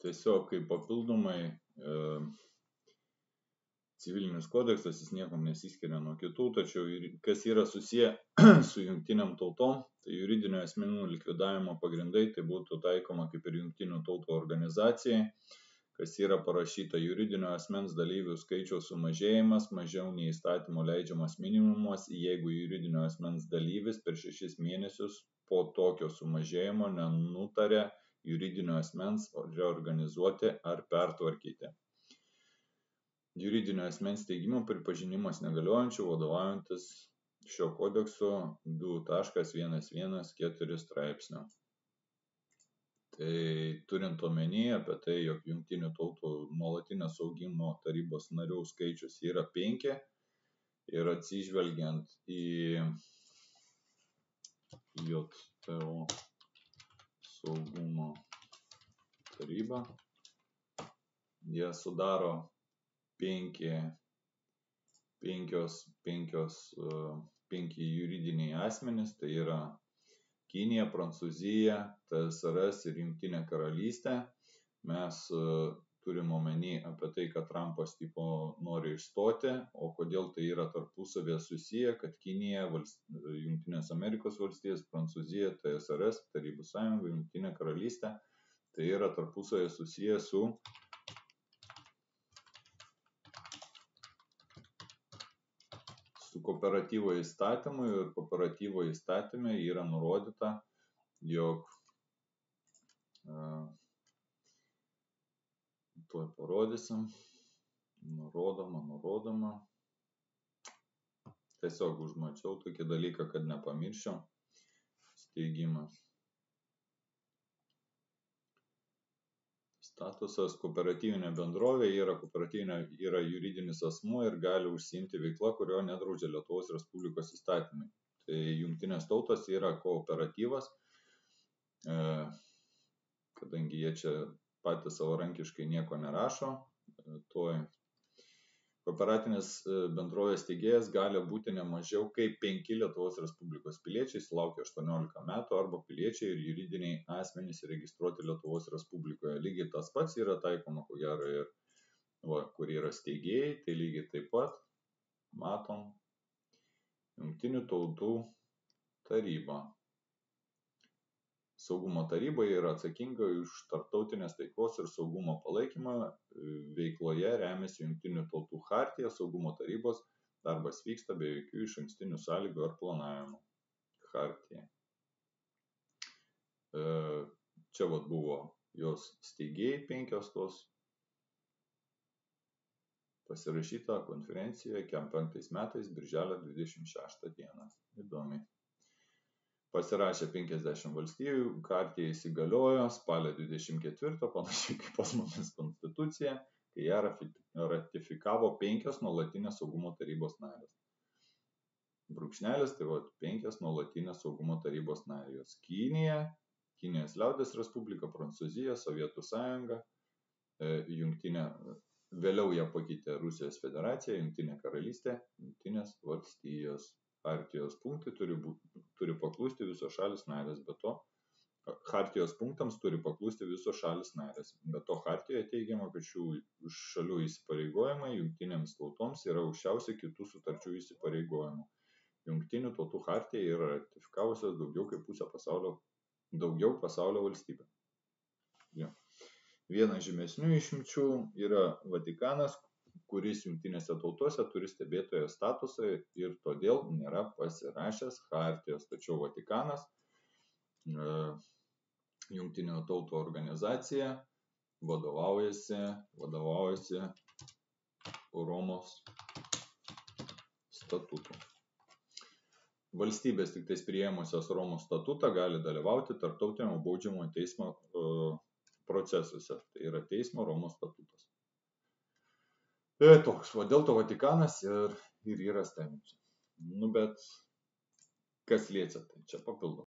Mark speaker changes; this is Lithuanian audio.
Speaker 1: tiesiog kaip papildomai civilinis kodeksas, jis niekam nesiskiria nuo kitų, tačiau kas yra susiję su jungtiniam tautom, tai juridinio asmenų likvidavimo pagrindai, tai būtų taikoma kaip ir jungtinių tautų organizacijai, kas yra parašyta juridinio asmens dalyvių skaičiaus sumažėjimas mažiau nei įstatymo leidžiamas minimumas, jeigu juridinio asmens dalyvis per 6 mėnesius po tokio sumažėjimo nenutarė juridinio asmens reorganizuoti ar pertvarkyti. Juridinio asmens steigimo pripažinimas negaliojančiu vadovaujantis šio kodekso 2.11.4 straipsnio. Tai turint omenyje apie tai, jog Jungtinių tautų nuolatinės saugimo tarybos narių skaičius yra 5 ir atsižvelgiant į JTO saugumo tarybą, jie sudaro 5 juridiniai asmenys, tai yra Kinija, Prancūzija, TSRS ir Jungtinė karalystė. Mes turim omeny apie tai, kad Trumpas nori išstoti, o kodėl tai yra tarpusavėje susiję, kad Kinija, Jungtinės Amerikos valstijos, Prancūzija, TSRS, Tarybų sąjunga, Jungtinė karalystė, tai yra tarpusavėje susiję su kooperatyvo įstatymu ir kooperatyvo įstatyme yra nurodyta, jog tuoj parodysim, nurodoma, tiesiog užmačiau tokį dalyką, kad nepamirščiau, steigimas. Statusas kooperatyvinė bendrovė yra juridinis asmuo ir gali užsiimti veikla, kurio nedraudžia Lietuvos Respublikos įstatymai. Tai Jungtinės tautos yra kooperatyvas, kadangi jie čia patys savarankiškai nieko nerašo, kooperatinės bendrovės steigėjas gali būti ne mažiau kaip 5 Lietuvos Respublikos piliečiai sulaukę 18 metų arba piliečiai ir juridiniai asmenys registruoti Lietuvos Respublikoje. Lygiai tas pats yra taikoma, ko gero, ir kur yra steigėjai, tai lygiai taip pat matom Jungtinių tautų tarybą. Saugumo taryba yra atsakinga už tarptautinės taikos ir saugumo palaikymą, veikloje remiasi Jungtinių tautų chartija, saugumo tarybos darbas vyksta be jokių išankstinių sąlygų ar planavimo. Chartija. Čia buvo jos steigėjai 5 tos pasirašyta konferencijoje 5 metais, birželio 26 dieną. Įdomiai. Pasirašė 50 valstybių, chartija įsigaliojo spalio 24, panašiai kaip pas mumis konstitucija, kai ją ratifikavo 5 nuolatinės saugumo tarybos narės. Brūkšnelis, tai 5 nuolatinės saugumo tarybos narės. Kinija, Kinijos liaudies respublika, Prancūzija, Sovietų sąjunga, vėliau ją pakeitė Rusijos federacija, Jungtinė karalystė, Jungtinės valstijos. Chartijos punktai turi paklusti visos šalis narės, be to chartijos punktams turi paklusti visos šalis narės. Be to chartijoje teigiama, kad šių šalių įsipareigojimai jungtinėms tautoms yra aukščiausi kitų sutarčių įsipareigojimų. Jungtinių tautų chartiją yra ratifikavusios daugiau pasaulio valstybių. Viena žymesnių išimčių yra Vatikanas, kuris jungtinėse tautose turi stebėtojo statusą ir todėl nėra pasirašęs chartijos. Tačiau Vatikanas, Jungtinių tautų organizacija, vadovaujasi Romos statutu. Valstybės tik tais priėmusios Romos statutą gali dalyvauti tarptautinio baudžiamojo teismo procesuose. Tai yra teismo Romos statutas. Toks, dėl to Vatikanas ir yra stebimas. Bet kas liečia, tai čia papildomai.